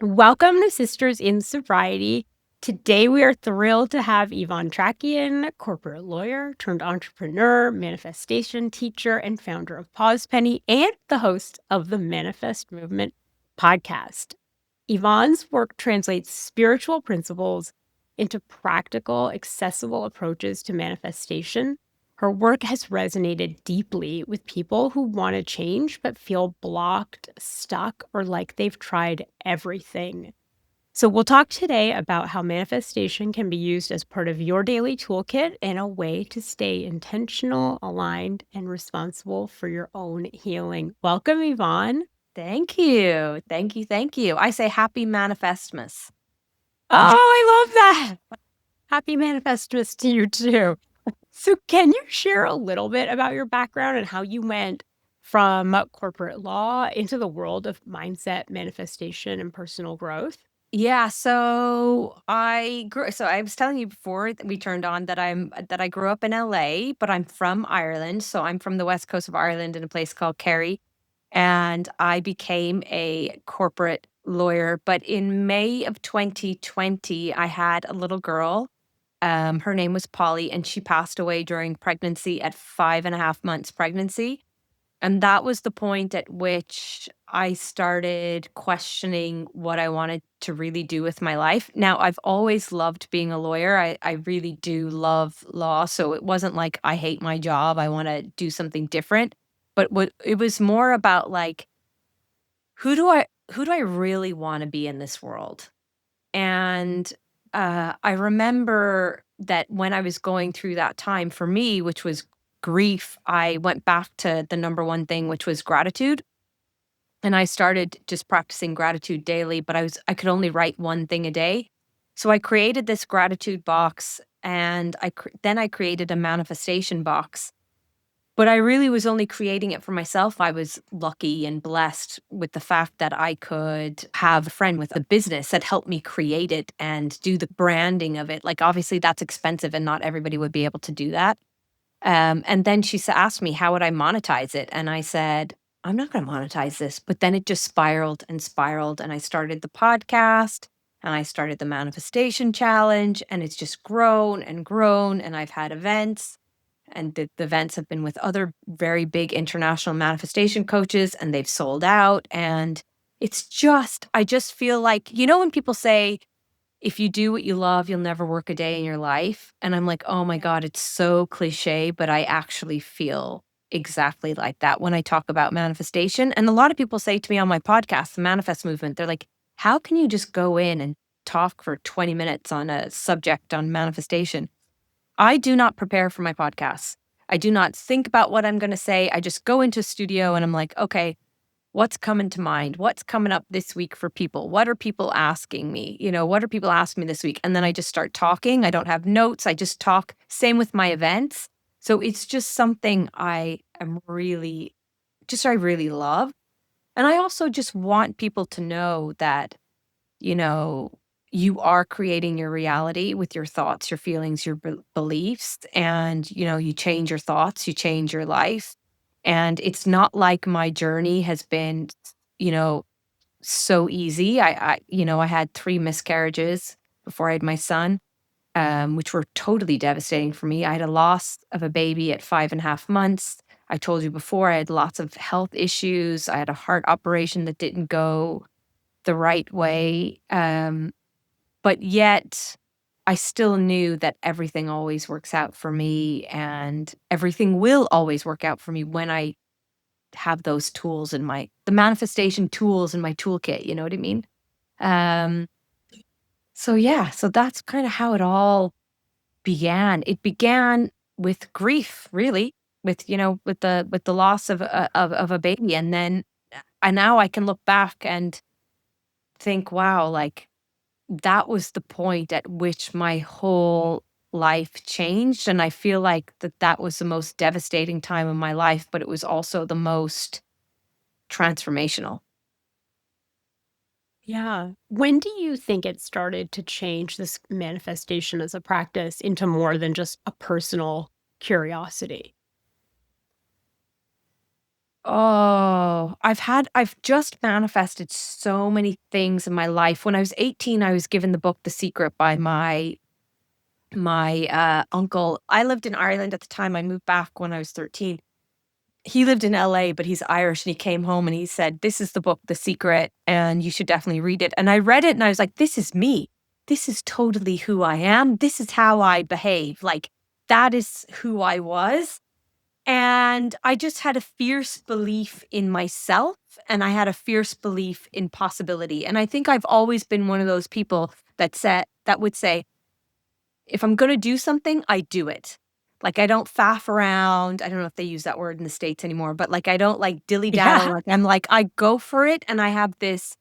Welcome to Sisters in Sobriety. Today, we are thrilled to have Yvonne Tchrakian, corporate lawyer turned entrepreneur, manifestation teacher, and founder of Pause.Penny, and the host of the Manifest Movement podcast. Yvonne's work translates spiritual principles into practical, accessible approaches to manifestation. Her work has resonated deeply with people who want to change but feel blocked, stuck, or like they've tried everything. So, we'll talk today about how manifestation can be used as part of your daily toolkit and a way to stay intentional, aligned, and responsible for your own healing. Welcome, Yvonne. Thank you. Thank you. Thank you. I say happy manifestmas. Oh, I love that. Happy Manifestmas to you too. So, can you share a little bit about your background and how you went from corporate law into the world of mindset, manifestation, and personal growth? Yeah, so I was telling you before that we turned on that I grew up in LA, but I'm from Ireland. So I'm from the west coast of Ireland in a place called Kerry. And I became a corporate lawyer. But in May of 2020, I had a little girl. Her name was Polly, and she passed away during pregnancy at 5.5 months pregnancy. And that was the point at which I started questioning what I wanted to really do with my life. Now, I've always loved being a lawyer. I really do love law. So it wasn't like I hate my job. I want to do something different. But what it was more about like, who do I really want to be in this world? And I remember that when I was going through that time for me, which was grief, I went back to the number one thing, which was gratitude. And I started just practicing gratitude daily, but I could only write one thing a day. So I created this gratitude box and then I created a manifestation box. But I really was only creating it for myself. I was lucky and blessed with the fact that I could have a friend with a business that helped me create it and do the branding of it. Like, obviously, that's expensive and not everybody would be able to do that. And then she asked me, how would I monetize it? And I said, I'm not going to monetize this. But then it just spiraled and spiraled. And I started the podcast and I started the manifestation challenge. And it's just grown and grown. And I've had events and the events have been with other very big international manifestation coaches and they've sold out. And I just feel like, when people say, if you do what you love, you'll never work a day in your life. And I'm like, oh my God, it's so cliche, but I actually feel exactly like that when I talk about manifestation. And a lot of people say to me on my podcast, the Manifest Movement, they're like, how can you just go in and talk for 20 minutes on a subject on manifestation? I do not prepare for my podcasts. I do not think about what I'm going to say. I just go into a studio and I'm like, okay, what's coming to mind? What's coming up this week for people? What are people asking me? What are people asking me this week? And then I just start talking. I don't have notes. I just talk. Same with my events. So it's just something I really love. And I also just want people to know that, you know, you are creating your reality with your thoughts, your feelings, your beliefs. And, you change your thoughts, you change your life. And it's not like my journey has been, you know, so easy. I had 3 miscarriages before I had my son, which were totally devastating for me. I had a loss of a baby at 5.5 months. I told you before, I had lots of health issues. I had a heart operation that didn't go the right way. But yet I still knew that everything always works out for me and everything will always work out for me when I have those tools the manifestation tools in my toolkit. You know what I mean? Um, so yeah, so that's kind of how it all began. It began with grief, really, with the loss of a baby. And then I now I can look back and think, wow, like that was the point at which my whole life changed. And I feel like that was the most devastating time of my life, but it was also the most transformational. Yeah. When do you think it started to change this manifestation as a practice into more than just a personal curiosity? Oh, I've just manifested so many things in my life. When I was 18, I was given the book The Secret by my uncle. I lived in Ireland at the time. I moved back when I was 13. He lived in LA, but he's Irish, and he came home and he said, "This is the book, The Secret, and you should definitely read it." And I read it and I was like, "This is me. This is totally who I am. This is how I behave. Like, that is who I was." And I just had a fierce belief in myself, and I had a fierce belief in possibility. And I think I've always been one of those people that would say, if I'm gonna do something, I do it. Like, I don't faff around. I don't know if they use that word in the States anymore, but, like, I don't, like, dilly-daddle, Yeah. like, I go for it, and I have this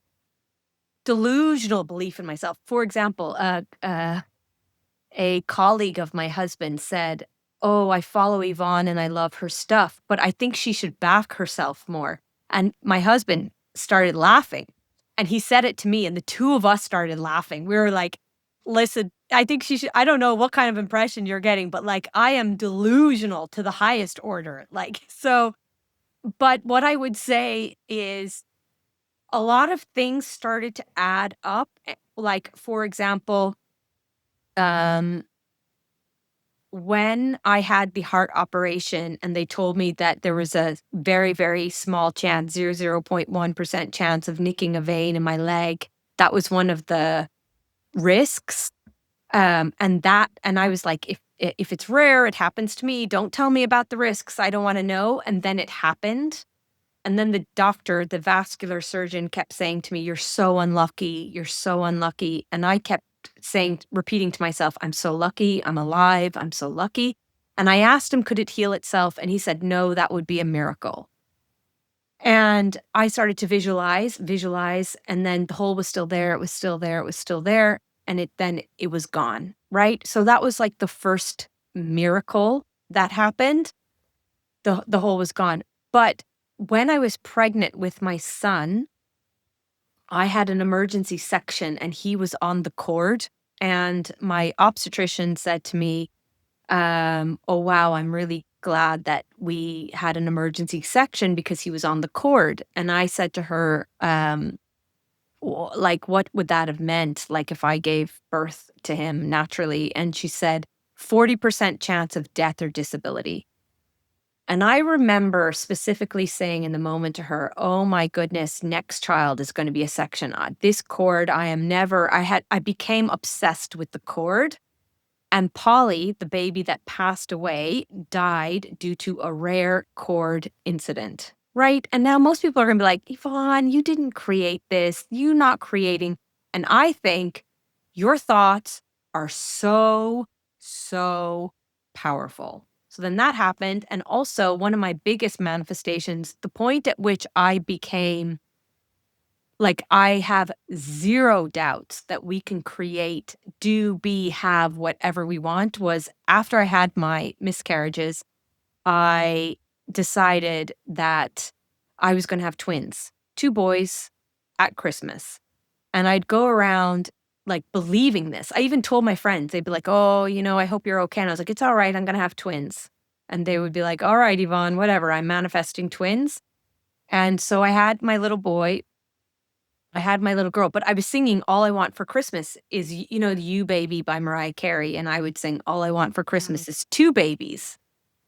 delusional belief in myself. For example, a colleague of my husband said, "Oh, I follow Yvonne and I love her stuff, but I think she should back herself more." And my husband started laughing, and he said it to me, and the two of us started laughing. We were like, "Listen, I think she should, I don't know what kind of impression you're getting, but, like, I am delusional to the highest order." Like, so, but what I would say is a lot of things started to add up. Like, for example, um, when I had the heart operation and they told me that there was a very, very small chance, 0.1% chance of nicking a vein in my leg, that was one of the risks. And I was like, if it's rare, it happens to me. Don't tell me about the risks. I don't want to know. And then it happened. And then the doctor, the vascular surgeon, kept saying to me, "You're so unlucky. You're so unlucky." And I kept repeating to myself, "I'm so lucky. I'm alive. I'm so lucky." And I asked him, could it heal itself? And he said, "No, that would be a miracle." And I started to visualize, and then the hole was still there. It was still there. It was still there. And it was gone. Right. So that was like the first miracle that happened. The hole was gone. But when I was pregnant with my son, I had an emergency section and he was on the cord. And my obstetrician said to me, "Oh, wow, I'm really glad that we had an emergency section because he was on the cord." And I said to her, like, what would that have meant? Like, if I gave birth to him naturally? And she said, 40% chance of death or disability. And I remember specifically saying in the moment to her, "Oh my goodness, next child is going to be a section. This cord, I became obsessed with the cord." And Polly, the baby that passed away, died due to a rare cord incident. Right. And now most people are going to be like, "Yvonne, you didn't create this. You not creating." And I think your thoughts are so, so powerful. So then that happened. And also, one of my biggest manifestations, the point at which I became like, I have zero doubts that we can create, do, be, have whatever we want, was after I had my miscarriages, I decided that I was gonna have twins, 2 boys at Christmas. And I'd go around, like, believing this. I even told my friends, they'd be like, "Oh, I hope you're okay." And I was like, "It's all right, I'm gonna have twins." And they would be like, "All right, Yvonne, whatever, I'm manifesting twins." And so I had my little boy, I had my little girl, but I was singing "All I Want for Christmas Is the You Baby" by Mariah Carey, and I would sing "All I Want for Mm. Christmas Is 2 babies."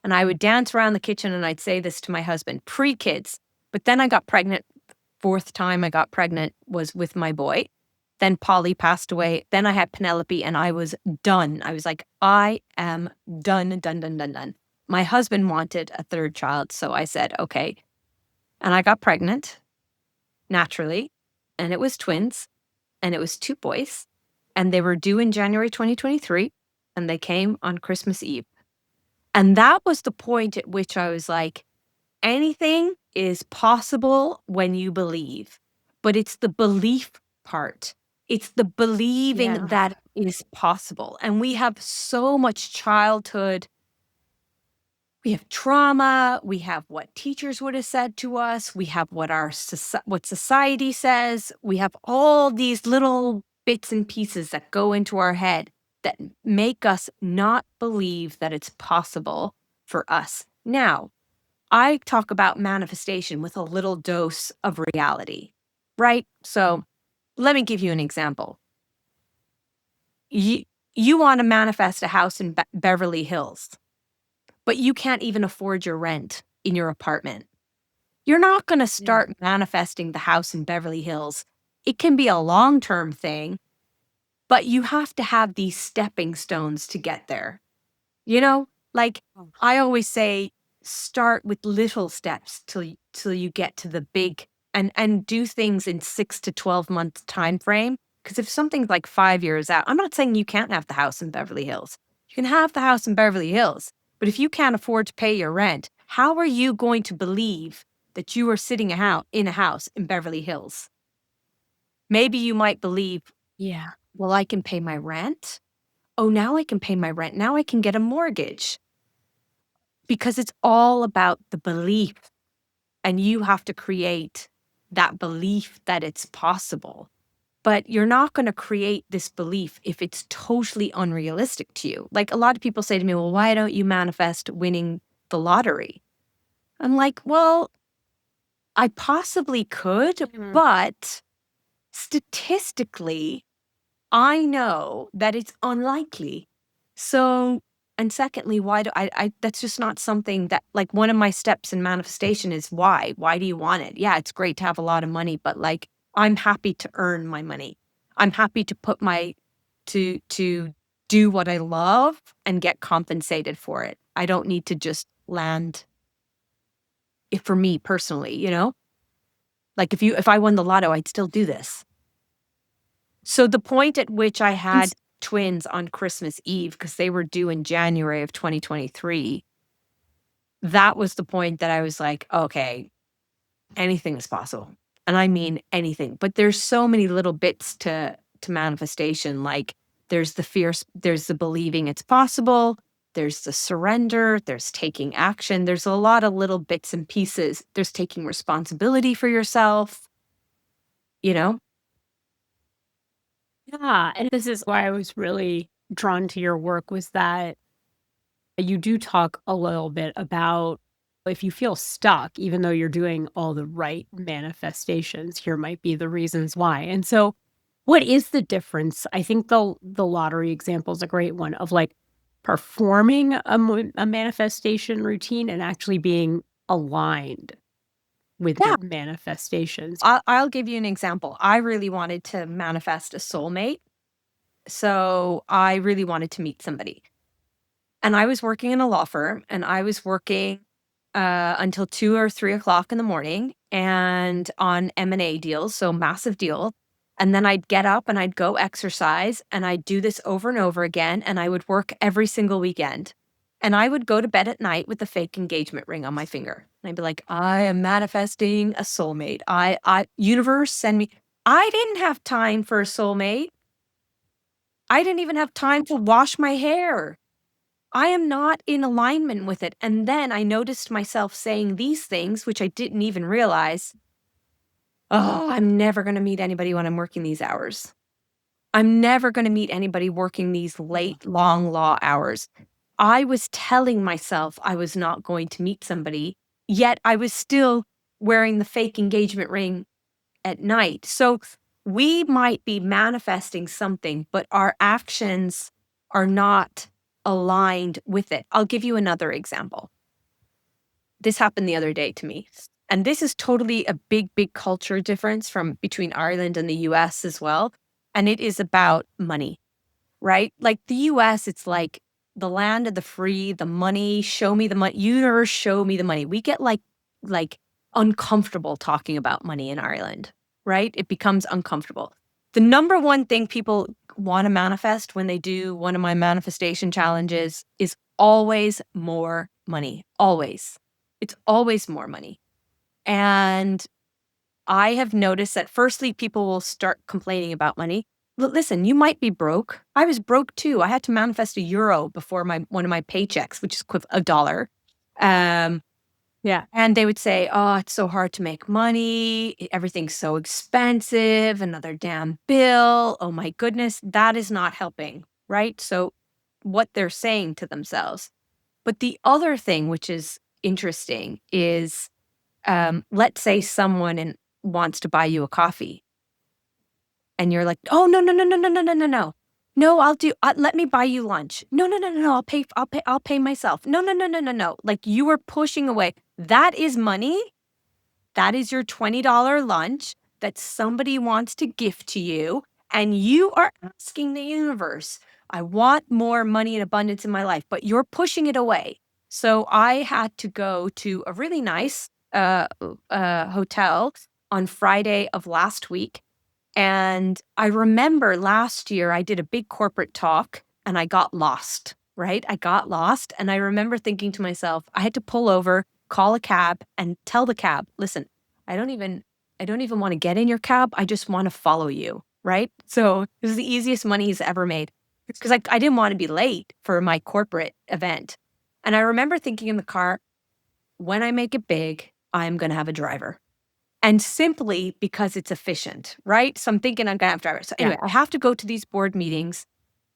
And I would dance around the kitchen and I'd say this to my husband, pre-kids. But then I got pregnant. 4th time I got pregnant was with my boy. Then Polly passed away. Then I had Penelope and I was done. I was like, "I am done, done, done, done, done." My husband wanted a 3rd child, so I said, "Okay." And I got pregnant naturally, and it was twins, and it was 2 boys, and they were due in January 2023, and they came on Christmas Eve. And that was the point at which I was like, anything is possible when you believe, but it's the belief part. It's the believing Yeah. that it is possible. And we have so much childhood. We have trauma, we have what teachers would have said to us, we have what society says, we have all these little bits and pieces that go into our head that make us not believe that it's possible for us. Now, I talk about manifestation with a little dose of reality, right? So let me give you an example. You want to manifest a house in Beverly Hills, but you can't even afford your rent in your apartment. You're not going to Yeah. start manifesting the house in Beverly Hills. It can be a long-term thing, but you have to have these stepping stones to get there. You know, like Oh. I always say, start with little steps till you get to the big, and do things in 6 to 12 months time frame. Because if something's like 5 years out, I'm not saying you can't have the house in Beverly Hills. You can have the house in Beverly Hills, but if you can't afford to pay your rent, how are you going to believe that you are sitting in a house in Beverly Hills? Maybe you might believe, Yeah. well, I can pay my rent. Oh, now I can pay my rent. Now I can get a mortgage. Because it's all about the belief, and you have to create that belief that it's possible. But you're not going to create this belief if it's totally unrealistic to you. Like a lot of people say to me, well, why don't you manifest winning the lottery? I'm like, well, I possibly could, Mhm. but statistically, I know that it's unlikely. So, and secondly, why do I that's just not something that, like, one of my steps in manifestation is why? Why do you want it? Yeah, it's great to have a lot of money, but like, I'm happy to earn my money. I'm happy to put my to do what I love and get compensated for it. I don't need to just land it for me personally, you know? Like if I won the lotto, I'd still do this. So the point at which I And had twins on Christmas Eve, because they were due in January of 2023, that was the point that I was like, "Okay, anything is possible." And I mean anything. But there's so many little bits to manifestation, like, there's the believing it's possible, there's the surrender, there's taking action, there's a lot of little bits and pieces. There's taking responsibility for yourself, you know? yeah, and this is why I was really drawn to your work was that you do talk a little bit about if you feel stuck, even though you're doing all the right manifestations, here might be the reasons why. And so, what is the difference? I think the lottery example is a great one of like performing a manifestation routine and actually being aligned with Yeah. your manifestations. I'll give you an example. I really wanted to manifest a soulmate. So I really wanted to meet somebody. And I was working in a law firm, and I was working until 2 or 3 o'clock in the morning and on M&A deals, so massive deal. And then I'd get up and I'd go exercise, and I'd do this over and over again. And I would work every single weekend. And I would go to bed at night with a fake engagement ring on my finger. And I'd be like, I am manifesting a soulmate. Universe, send me. I didn't have time for a soulmate. I didn't even have time to wash my hair. I am not in alignment with it. And then I noticed myself saying these things, which I didn't even realize. Oh, I'm never going to meet anybody when I'm working these hours. I'm never going to meet anybody working these late, long law hours. I was telling myself I was not going to meet somebody, yet I was still wearing the fake engagement ring at night. So we might be manifesting something, but our actions are not aligned with it. I'll give you another example. This happened the other day to me. And this is totally a big, big culture difference from between Ireland and the US as well. And it is about money, right? Like the US, it's like the land of the free, the money, show me the money, universe, show me the money. We get like uncomfortable talking about money in Ireland, right? It becomes uncomfortable. The number one thing people want to manifest when they do one of my manifestation challenges is always more money. Always. It's always more money. And I have noticed that firstly, people will start complaining about money. Listen, you might be broke. I was broke too. I had to manifest a euro before my one of my paychecks, which is a dollar. Um, Yeah. and they would say, "Oh, it's so hard to make money. Everything's so expensive. Another damn bill. Oh my goodness, that is not helping." Right? So, what they're saying to themselves. But the other thing, which is interesting is, let's say someone wants to buy you a coffee. And you're like, oh, no, no, no, no, no, no, no, no, no. No, let me buy you lunch. No, no, no, no, no, I'll pay myself. No, no, no, no, no, no. Like you are pushing away. That is money. That is your $20 lunch that somebody wants to gift to you. And you are asking the universe, I want more money and abundance in my life, but you're pushing it away. So I had to go to a really nice hotel on Friday of last week. And I remember last year I did a big corporate talk and I got lost, right? I got lost. And I remember thinking to myself, I had to pull over, call a cab and tell the cab, listen, I don't even want to get in your cab. I just want to follow you, right? So it was the easiest money he's ever made because I didn't want to be late for my corporate event. And I remember thinking in the car, when I make it big, I'm going to have a driver. And simply because it's efficient, right? So I'm thinking I'm gonna have drivers. So anyway, I have to go to these board meetings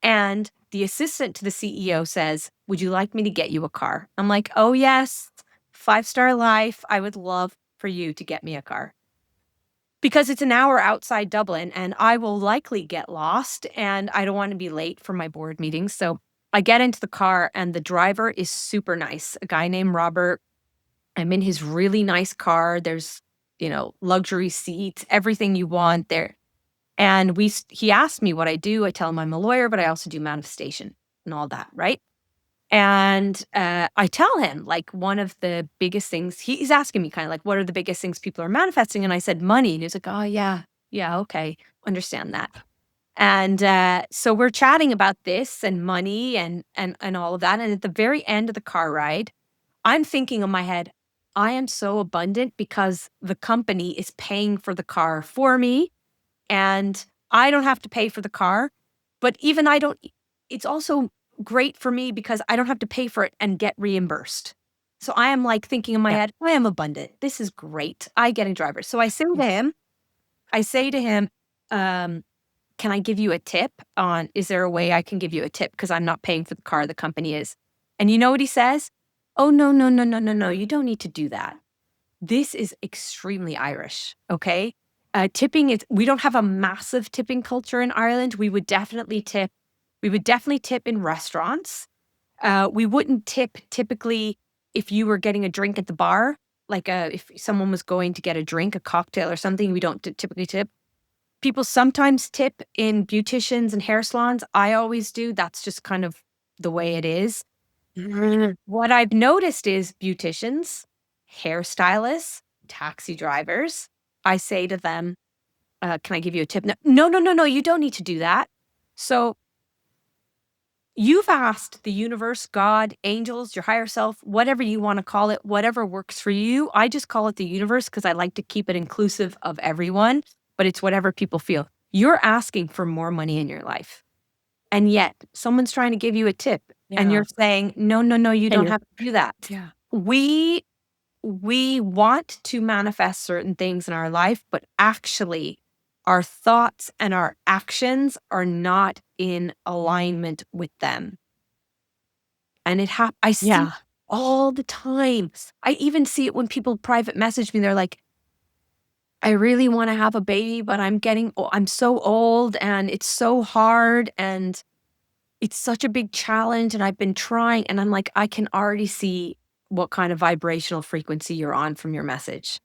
and the assistant to the CEO says, would you like me to get you a car? I'm like, oh yes, 5-star life. I would love for you to get me a car. Because it's an hour outside Dublin and I will likely get lost and I don't want to be late for my board meetings. So I get into the car and the driver is super nice, a guy named Robert. I'm in his really nice car. There's, luxury seats, everything you want there. And he asked me what I do. I tell him I'm a lawyer, but I also do manifestation and all that, right? And I tell him like one of the biggest things, he's asking me kind of like, what are the biggest things people are manifesting? And I said, money. And he was like, oh yeah, okay, understand that. And so we're chatting about this and money and all of that. And at the very end of the car ride, I'm thinking in my head, I am so abundant because the company is paying for the car for me and I don't have to pay for the car. But even it's also great for me because I don't have to pay for it and get reimbursed. So I am like thinking in my head, I am abundant. This is great. I get a driver. So I say to him, can I give you a tip is there a way I can give you a tip? Because I'm not paying for the car, the company is. And you know what he says? Oh, no, no, no, no, no, no. You don't need to do that. This is extremely Irish, okay? Tipping we don't have a massive tipping culture in Ireland. We would definitely tip in restaurants. We wouldn't tip typically if you were getting a drink at the bar, like if someone was going to get a drink, a cocktail or something, we don't typically tip. People sometimes tip in beauticians and hair salons. I always do. That's just kind of the way it is. What I've noticed is beauticians, hairstylists, taxi drivers, I say to them, can I give you a tip? No, no, no, no, you don't need to do that. So you've asked the universe, God, angels, your higher self, whatever you want to call it, whatever works for you. I just call it the universe because I like to keep it inclusive of everyone, but it's whatever people feel. You're asking for more money in your life. And yet someone's trying to give you a tip and you're saying, no, no, no, you don't have to do that. Yeah. We want to manifest certain things in our life, but actually our thoughts and our actions are not in alignment with them. And I see it all the time. I even see it when people private message me. They're like, I really want to have a baby, but I'm so old and it's so hard and it's such a big challenge and I've been trying. And I'm like, I can already see what kind of vibrational frequency you're on from your message.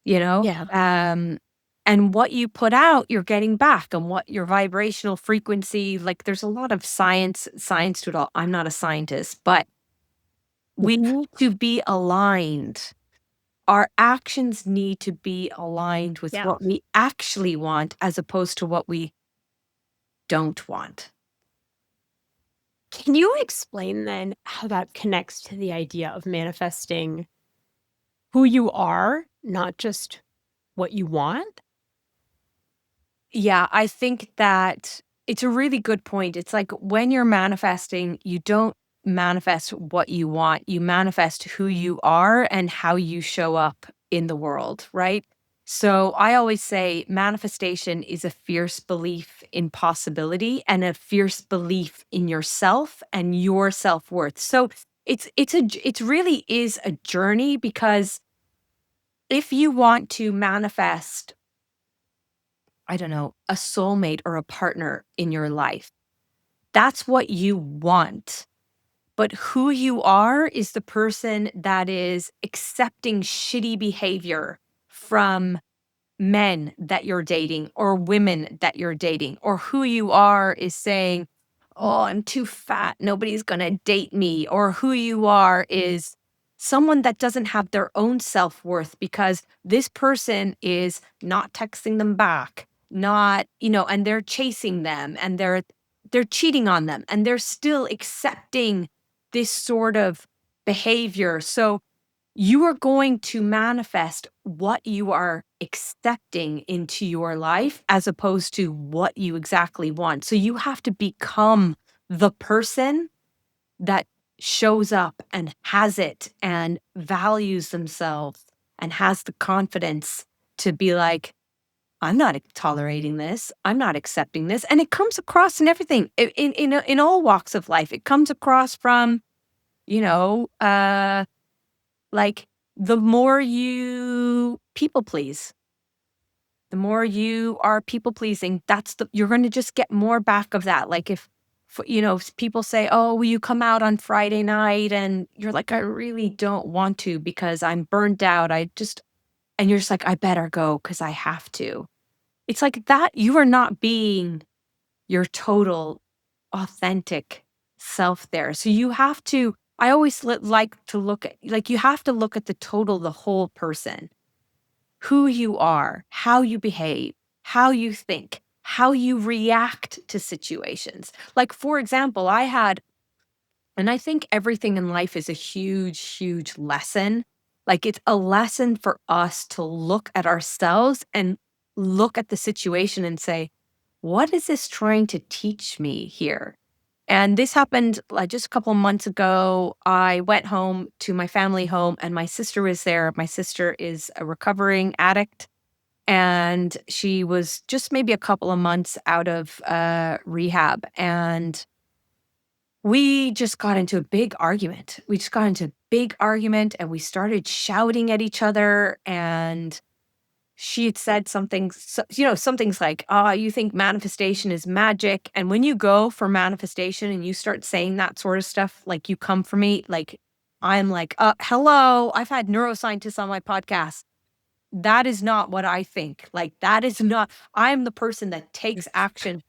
And what you put out, you're getting back, and what your vibrational frequency, like there's a lot of science to it all. I'm not a scientist, but we need to be aligned. Our actions need to be aligned with what we actually want as opposed to what we don't want. Can you explain then how that connects to the idea of manifesting who you are, not just what you want? Yeah, I think that it's a really good point. It's like when you're manifesting, you don't manifest what you want. You manifest who you are and how you show up in the world, right? So I always say manifestation is a fierce belief in possibility and a fierce belief in yourself and your self-worth. So It's really is a journey, because if you want to manifest, I don't know, a soulmate or a partner in your life, that's what you want. But who you are is the person that is accepting shitty behavior from men that you're dating or women that you're dating, or who you are is saying, "Oh, I'm too fat. Nobody's going to date me." Or who you are is someone that doesn't have their own self-worth because this person is not texting them back, not, and they're chasing them, and they're cheating on them, and they're still accepting this sort of behavior. So you are going to manifest what you are accepting into your life as opposed to what you exactly want. So you have to become the person that shows up and has it and values themselves and has the confidence to be like, I'm not tolerating this. I'm not accepting this. And it comes across in everything, in all walks of life. It comes across from, you know, like, the more you people please, the more you are people pleasing, you're gonna just get more back of that. Like, if people say, "Oh, will you come out on Friday night?" And you're like, "I really don't want to because I'm burnt out. And you're just like, "I better go because I have to." It's like that you are not being your total authentic self there. So you have to I always like to look at, like, you have to look at the whole person, who you are, how you behave, how you think, how you react to situations. Like, for example, and I think everything in life is a huge, huge lesson. Like, it's a lesson for us to look at ourselves and look at the situation and say, what is this trying to teach me here? And this happened like just a couple of months ago. I went home to my family home and my sister was there. My sister is a recovering addict, and she was just maybe a couple of months out of rehab. And we just got into a big argument. We just got into a big argument and we started shouting at each other. And she had said something, some things like, "Oh, you think manifestation is magic." And when you go for manifestation and you start saying that sort of stuff, like, you come for me, like, I'm like, hello, I've had neuroscientists on my podcast. That is not what I think. Like, that is not, I'm the person that takes action.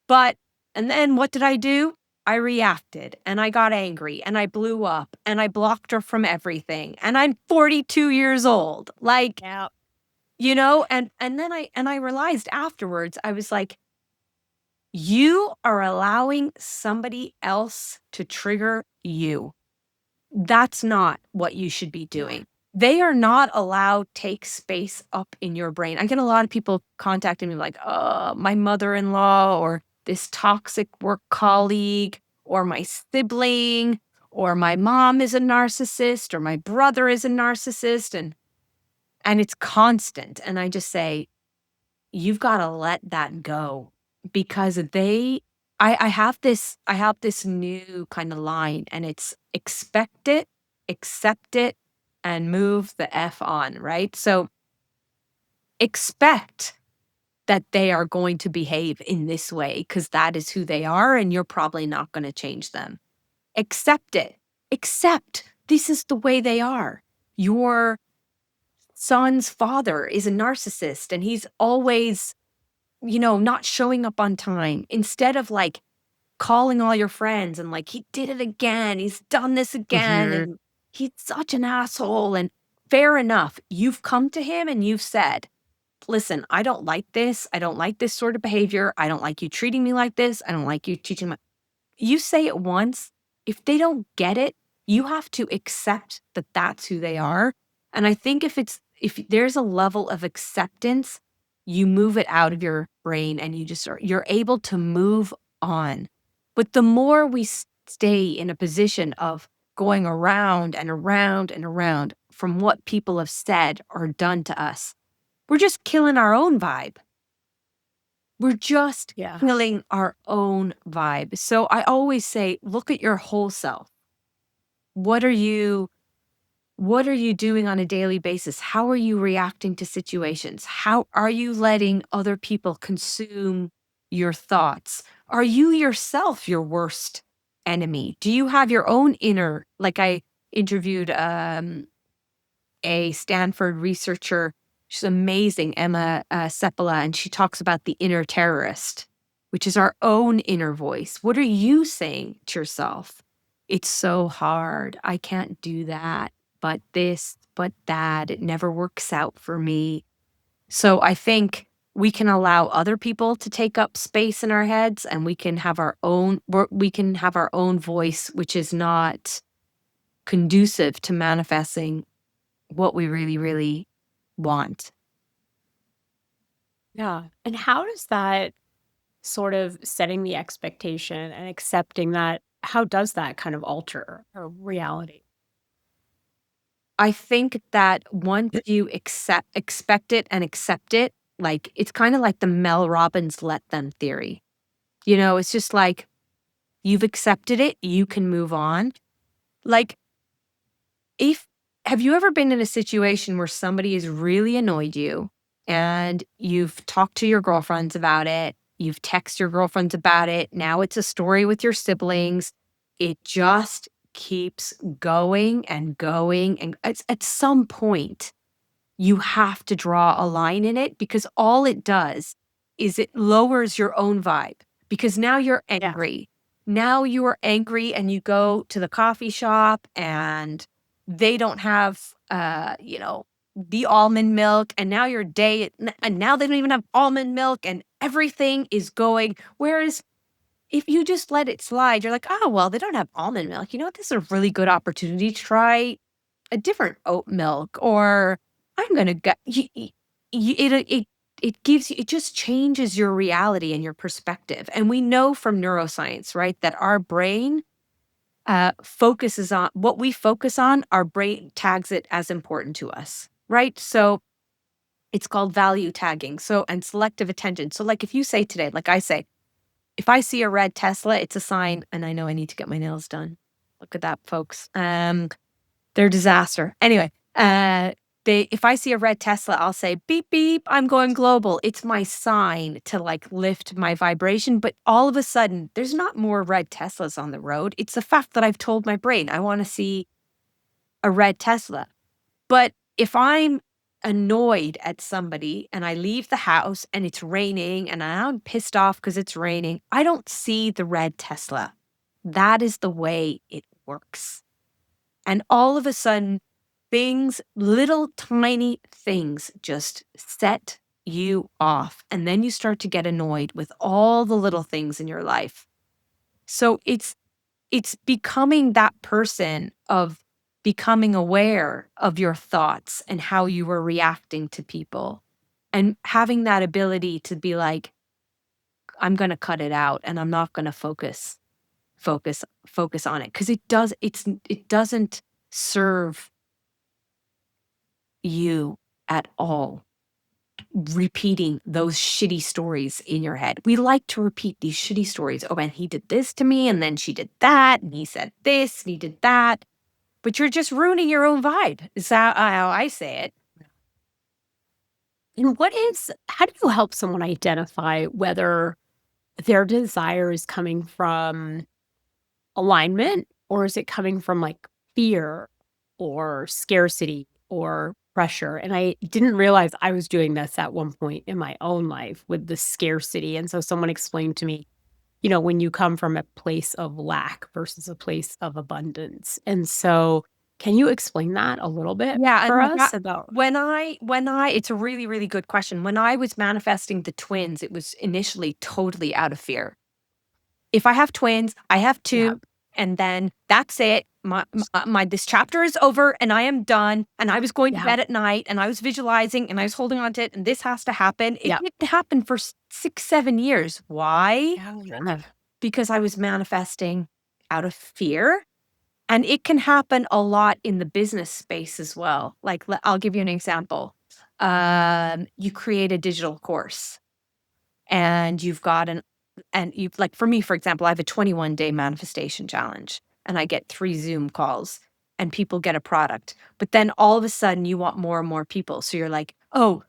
But, and then what did I do? I reacted and I got angry and I blew up and I blocked her from everything. And I'm 42 years old. Like, Yeah. and then I realized afterwards, I was like, you are allowing somebody else to trigger you. That's not what you should be doing. They are not allowed take space up in your brain. I get a lot of people contacting me like, my mother-in-law, or this toxic work colleague, or my sibling, or my mom is a narcissist, or my brother is a narcissist. And it's constant. And I just say, you've got to let that go, because I have this new kind of line, and it's expect it, accept it, and move the F on, right? So expect that they are going to behave in this way because that is who they are and you're probably not going to change them. Accept it. Accept this is the way they are. Your son's father is a narcissist and he's always, not showing up on time. Instead of, like, calling all your friends and, like, he did it again, he's done this again, Mhm. and he's such an asshole. And fair enough. You've come to him and you've said, listen, I don't like this. I don't like this sort of behavior. I don't like you treating me like this. I don't like you teaching my. You say it once. If they don't get it, you have to accept that that's who they are. And I think if there's a level of acceptance, you move it out of your brain and you're able to move on. But the more we stay in a position of going around and around and around from what people have said or done to us, we're just killing our own vibe. We're just Yeah. killing our own vibe. So I always say, look at your whole self. What are you what are you doing on a daily basis? How are you reacting to situations? How are you letting other people consume your thoughts? Are you yourself your worst enemy? Do you have your own inner, like I interviewed a Stanford researcher. She's amazing, Emma Seppala, and she talks about the inner terrorist, which is our own inner voice. What are you saying to yourself? It's so hard. I can't do that, but this, but that. It never works out for me. So I think we can allow other people to take up space in our heads, and we can have our own voice, which is not conducive to manifesting what we really, really want. Yeah. And how does that sort of setting the expectation and accepting that, how does that kind of alter our reality? I think that once you expect it and accept it, like, it's kinda like the Mel Robbins "let them" theory. It's just like, you've accepted it, you can move on. Like, if have you ever been in a situation where somebody has really annoyed you and you've talked to your girlfriends about it, you've texted your girlfriends about it, now it's a story with your siblings, it just keeps going and going, and at some point, you have to draw a line in it because all it does is it lowers your own vibe because now you're Yeah. angry. Now you are angry and you go to the coffee shop and they don't have, the almond milk. And now your day, and now they don't even have almond milk and everything is going. Whereas if you just let it slide, you're like, oh, well, they don't have almond milk. You know what? This is a really good opportunity to try a different oat milk, or I'm gonna get it gives you it just changes your reality and your perspective. And we know from neuroscience, right, that our brain focuses on what we focus on, our brain tags it as important to us, right? So it's called value tagging. So, and selective attention. So, like if you say today, like I say, if I see a red Tesla, it's a sign, and I know I need to get my nails done. Look at that, folks. They're a disaster. Anyway, if I see a red Tesla, I'll say, beep, beep, I'm going global. It's my sign to like lift my vibration. But all of a sudden, there's not more red Teslas on the road. It's the fact that I've told my brain I want to see a red Tesla. But if I'm annoyed at somebody and I leave the house and it's raining and I'm pissed off because it's raining, I don't see the red Tesla. That is the way it works. And all of a sudden, little tiny things just set you off. And then you start to get annoyed with all the little things in your life. So it's becoming that person of becoming aware of your thoughts and how you were reacting to people and having that ability to be like, I'm going to cut it out and I'm not going to focus on it because it doesn't serve you at all repeating those shitty stories in your head. We like to repeat these shitty stories. Oh, and he did this to me, and then she did that, and he said this, and he did that. But you're just ruining your own vibe. Is that how I say it? And how do you help someone identify whether their desire is coming from alignment or is it coming from like fear or scarcity or pressure? And I didn't realize I was doing this at one point in my own life with the scarcity. And so someone explained to me, when you come from a place of lack versus a place of abundance. And so can you explain that a little bit Yeah, for and us about? when I it's a really, really good question. When I was manifesting the twins, it was initially totally out of fear. If I have twins, I have Yeah. 2, and then that's it. My this chapter is over, and I am done, and I was going to Yeah. bed at night, and I was visualizing, and I was holding on to it, and this has to happen. It Yeah. didn't happen for 6, 7 years. Why? Yeah. Because I was manifesting out of fear, and it can happen a lot in the business space as well. Like, I'll give you an example. You create a digital course and you've got an and you've like for me, for example, I have a 21-day manifestation challenge. and I get 3 Zoom calls and people get a product. But then all of a sudden you want more and more people. So you're like, "Oh,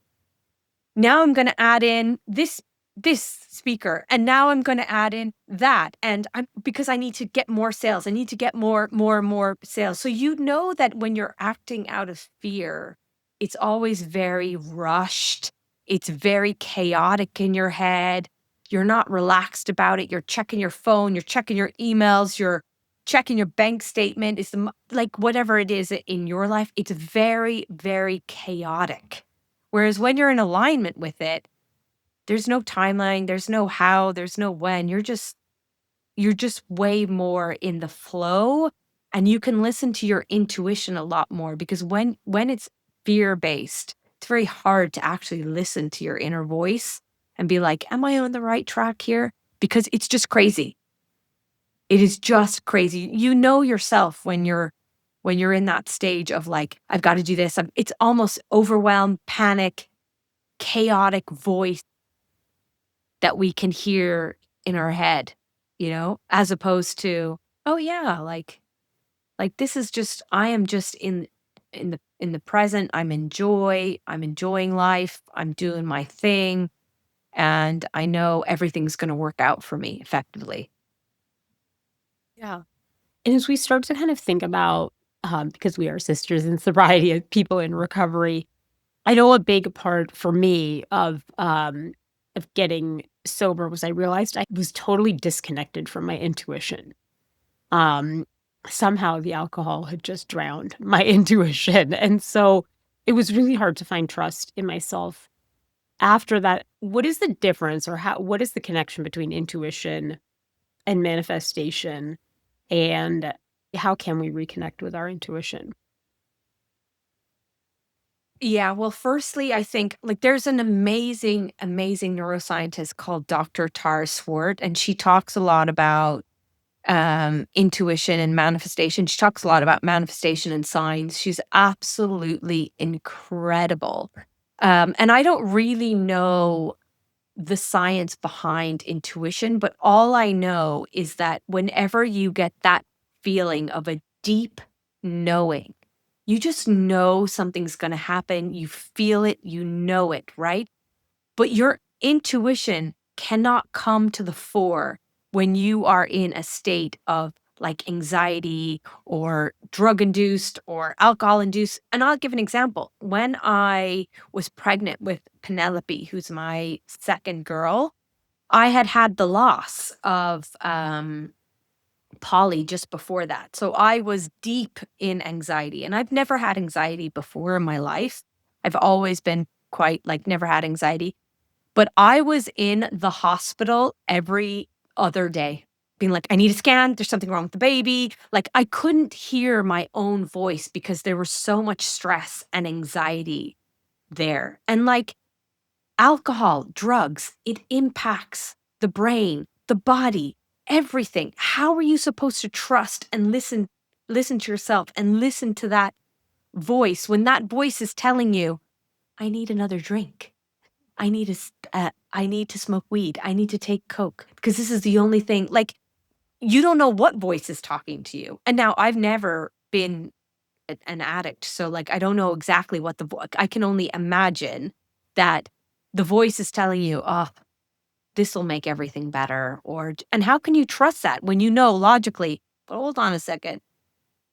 now I'm gonna add in this speaker, and now I'm gonna add in that, and I'm because I need to get more sales. I need to get more sales." So you know that when you're acting out of fear, it's always very rushed. It's very chaotic in your head. You're not relaxed about it. You're checking your phone, you're checking your emails, you're checking your bank statement. It's like whatever it is in your life, it's very, very chaotic. Whereas when you're in alignment with it, there's no timeline, there's no how, there's no when. You're just way more in the flow, and you can listen to your intuition a lot more because when it's fear-based, it's very hard to actually listen to your inner voice and be like, "Am I on the right track here?" Because it's just crazy. It is just crazy. You know yourself when you're in that stage of like, "I've got to do this." It's almost overwhelm, panic, chaotic voice that we can hear in our head, as opposed to, "Oh yeah, like this is just I am just in the present. I'm enjoying life. I'm doing my thing, and I know everything's going to work out for me effectively." Yeah. And as we start to kind of think about, because we are sisters in sobriety, people in recovery, I know a big part for me of getting sober was I realized I was totally disconnected from my intuition. Um, Somehow the alcohol had just drowned my intuition, and so it was really hard to find trust in myself after that. What is the difference, or what is the connection between intuition and manifestation, and how can we reconnect with our intuition? Yeah, well, firstly, I think like there's an amazing, amazing neuroscientist called Dr. Tara Swart, and she talks a lot about intuition and manifestation. She talks a lot about manifestation and signs. She's absolutely incredible. And I don't really know the science behind intuition, but all I know is that whenever you get that feeling of a deep knowing, you just know something's going to happen. You feel it, you know it, right? But your intuition cannot come to the fore when you are in a state of like anxiety or drug induced or alcohol induced. And I'll give an example. When I was pregnant with Penelope, who's my second girl, I had had the loss of Polly just before that. So I was deep in anxiety, and I've never had anxiety before in my life. I've always been quite like never had anxiety, but I was in the hospital every other day, being like, "I need a scan. There's something wrong with the baby." Like, I couldn't hear my own voice because there was so much stress and anxiety there. And like alcohol, drugs, it impacts the brain, the body, everything. How are you supposed to trust and listen to yourself and listen to that voice when that voice is telling you, "I need another drink. I need to smoke weed. I need to take coke because this is the only thing." Like, you don't know what voice is talking to you. And now I've never been an addict, so like I don't know exactly what I can only imagine that the voice is telling you, "Oh, this will make everything better," and how can you trust that when you know logically, "But hold on a second.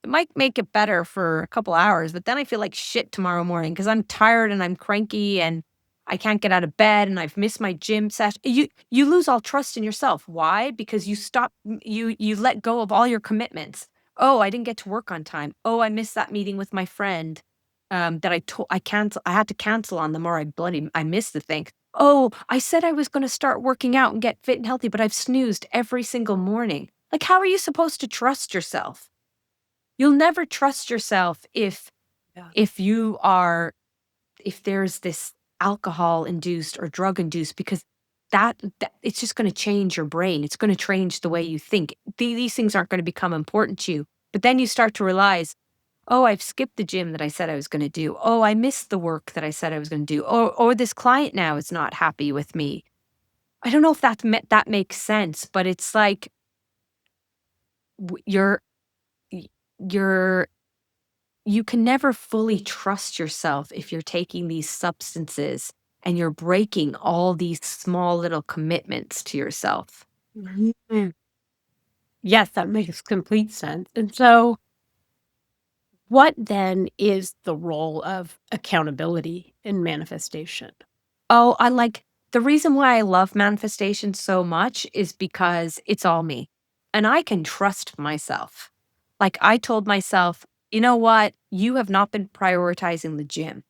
It might make it better for a couple hours, but then I feel like shit tomorrow morning because 'cause I'm tired and I'm cranky and I can't get out of bed and I've missed my gym session." You lose all trust in yourself. Why? Because you let go of all your commitments. "Oh, I didn't get to work on time. Oh, I missed that meeting with my friend, that I had to cancel on them, or I missed the thing. Oh, I said I was gonna start working out and get fit and healthy, but I've snoozed every single morning." Like, how are you supposed to trust yourself? You'll never trust yourself Yeah. if you are if there's this alcohol induced or drug induced because that it's just going to change your brain. It's going to change the way you think. These things aren't going to become important to you. But then you start to realize, "Oh, I've skipped the gym that I said I was going to do. Oh, I missed the work that I said I was going to do. Or this client now is not happy with me." I don't know if that makes sense, but it's like you're you can never fully trust yourself if you're taking these substances and you're breaking all these small little commitments to yourself. Mhm. Yes, that makes complete sense. And so, what then is the role of accountability in manifestation? Oh, the reason why I love manifestation so much is because it's all me and I can trust myself. Like I told myself, you know what? You have not been prioritizing the gym.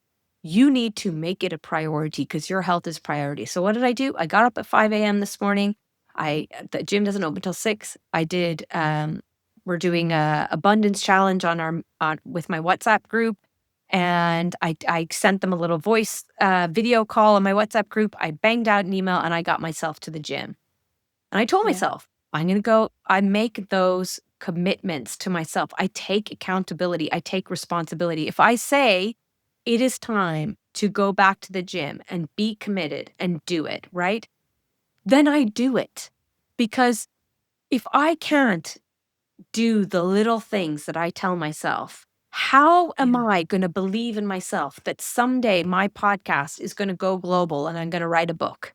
You need to make it a priority because your health is priority. So what did I do? I got up at 5 a.m. this morning. The gym doesn't open till 6. We're doing a abundance challenge on with my WhatsApp group. And I sent them a little voice video call on my WhatsApp group. I banged out an email and I got myself to the gym. And I told Yeah. myself, I'm going to go. I make those commitments to myself. I take accountability. I take responsibility. If I say it is time to go back to the gym and be committed and do it, right? Then I do it. Because if I can't do the little things that I tell myself, how am Yeah. I going to believe in myself that someday my podcast is going to go global and I'm going to write a book?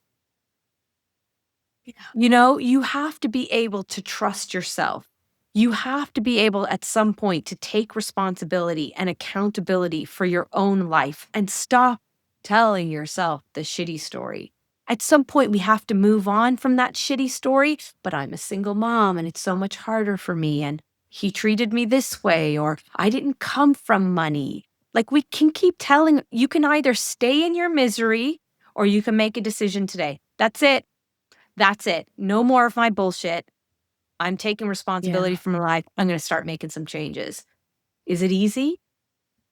Yeah. You have to be able to trust yourself. You have to be able at some point to take responsibility and accountability for your own life and stop telling yourself the shitty story. At some point, we have to move on from that shitty story, but I'm a single mom and it's so much harder for me. And he treated me this way, or I didn't come from money. Like we can keep telling, you can either stay in your misery or you can make a decision today. That's it. That's it. No more of my bullshit. I'm taking responsibility Yeah. for my life. I'm going to start making some changes. Is it easy?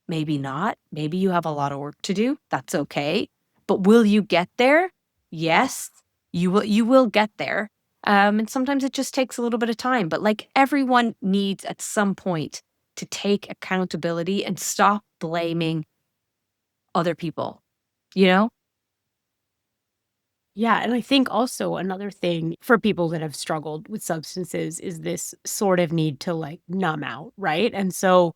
Maybe not. Maybe you have a lot of work to do. That's okay. But will you get there? Yes, you will get there. And sometimes it just takes a little bit of time, but like everyone needs at some point to take accountability and stop blaming other people, you know? Yeah, and I think also another thing for people that have struggled with substances is this sort of need to, like, numb out, right? And so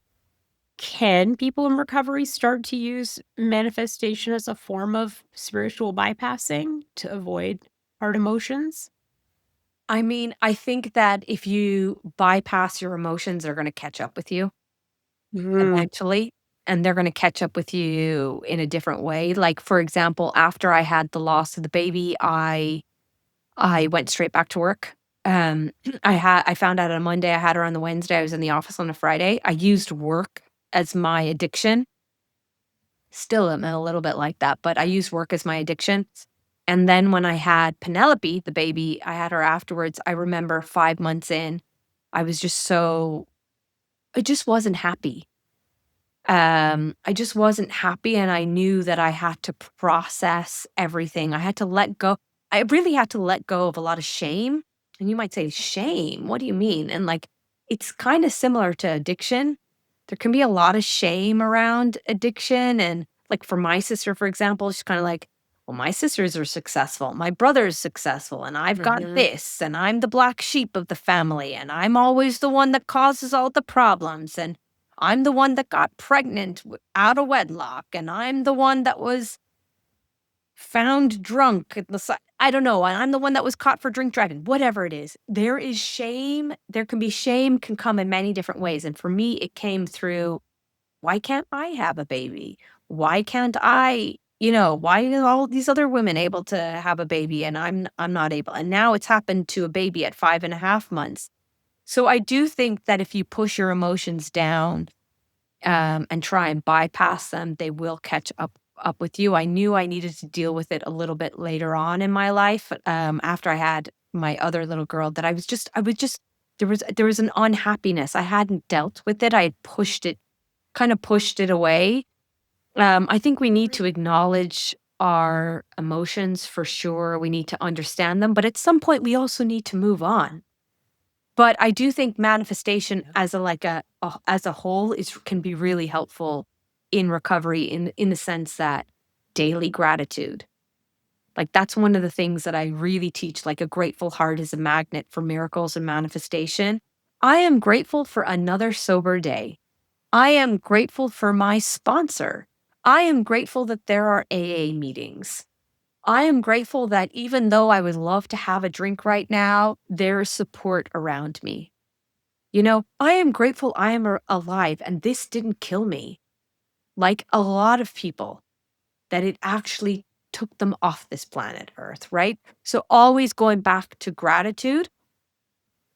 can people in recovery start to use manifestation as a form of spiritual bypassing to avoid hard emotions? I mean, I think that if you bypass your emotions, they're going to catch up with you Mm. eventually, and they're going to catch up with you in a different way. Like for example, after I had the loss of the baby, I went straight back to work. Um, I found out on Monday, I had her on the Wednesday, I was in the office on a Friday. I used work as my addiction. Still am a little bit like that, but I used work as my addiction. And then when I had Penelope, the baby, I had her afterwards. I remember 5 months in, I was just I just wasn't happy. I just wasn't happy and I knew that I had to process everything. I had to let go. I really had to let go of a lot of shame. And you might say, shame? What do you mean? And like, it's kind of similar to addiction. There can be a lot of shame around addiction. And like for my sister, for example, she's kind of like, well, my sisters are successful. My brother's successful. And I've got Mhm. this. And I'm the black sheep of the family. And I'm always the one that causes all the problems. And I'm the one that got pregnant out of wedlock, and I'm the one that was found drunk at the side. I don't know. And I'm the one that was caught for drink driving. Whatever it is, there is shame. There can be shame, can come in many different ways. And for me, it came through why can't I have a baby? Why can't I? Why are all these other women able to have a baby and I'm not able? And now it's happened to a baby at 5.5 months. So I do think that if you push your emotions down and try and bypass them, they will catch up with you. I knew I needed to deal with it a little bit later on in my life, after I had my other little girl. That I was just there was an unhappiness. I hadn't dealt with it. I had kind of pushed it away. I think we need to acknowledge our emotions for sure. We need to understand them, but at some point, we also need to move on. But I do think manifestation Yeah. as as a whole is can be really helpful in recovery in the sense that daily gratitude. Like that's one of the things that I really teach, like a grateful heart is a magnet for miracles and manifestation. I am grateful for another sober day. I am grateful for my sponsor. I am grateful that there are AA meetings. I am grateful that even though I would love to have a drink right now, there is support around me. I am grateful I am alive and this didn't kill me. Like a lot of people, that it actually took them off this planet Earth, right? So always going back to gratitude.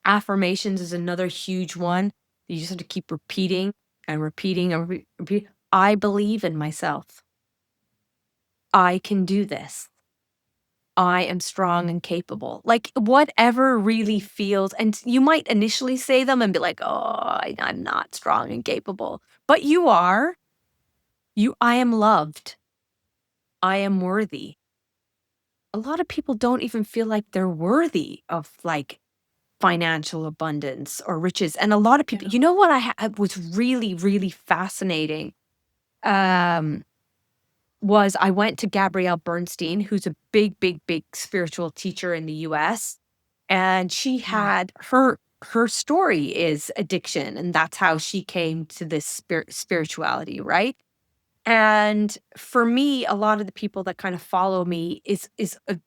Affirmations is another huge one. You just have to keep repeating and repeating and repeat. I believe in myself. I can do this. I am strong and capable. Like whatever really feels, and you might initially say them and be like, oh, I'm not strong and capable, but you are. I am loved. I am worthy. A lot of people don't even feel like they're worthy of like financial abundance or riches. And a lot of people, Yeah. you know what was really, really fascinating um, was I went to Gabrielle Bernstein, who's a big, big, big spiritual teacher in the US. And she had her story is addiction. And that's how she came to this spirituality, right? And for me, a lot of the people that kind of follow me is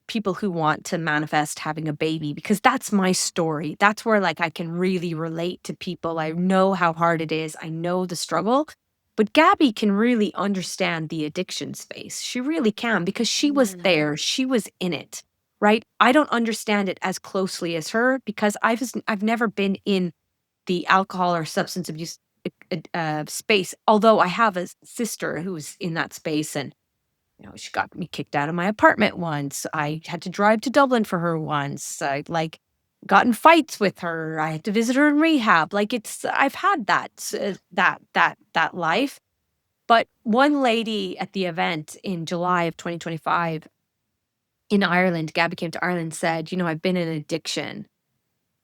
people who want to manifest having a baby because that's my story. That's where like I can really relate to people. I know how hard it is. I know the struggle. But Gabby can really understand the addiction space. She really can because she was there. She was in it, right? I don't understand it as closely as her because I've never been in the alcohol or substance abuse space. Although I have a sister who's in that space, and she got me kicked out of my apartment once. I had to drive to Dublin for her once. I like got in fights with her. I had to visit her in rehab. Like I've had that life. But one lady at the event in July of 2025 in Ireland, Gabby came to Ireland, said, I've been in addiction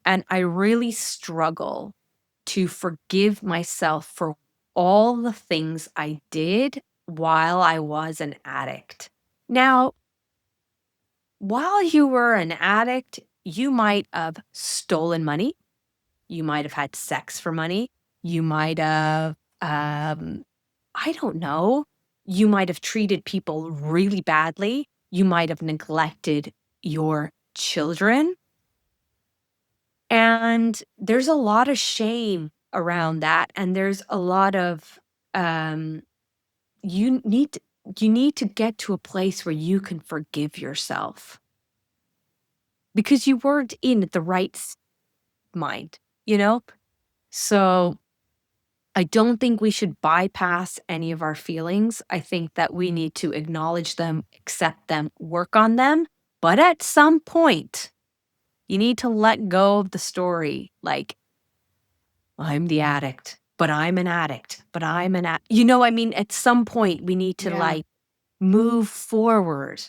and I really struggle to forgive myself for all the things I did while I was an addict. Now, while you were an addict, you might have stolen money. You might have had sex for money. You might have, I don't know, you might have treated people really badly. You might have neglected your children. And there's a lot of shame around that, and there's a lot of, um, you need to get to a place where you can forgive yourself because you weren't in the right mind, you know? So, I don't think we should bypass any of our feelings. I think that we need to acknowledge them, accept them, work on them, but at some point, you need to let go of the story, like I'm the addict, but I'm an addict, but I'm an I mean, at some point we need to Yeah. like move forward.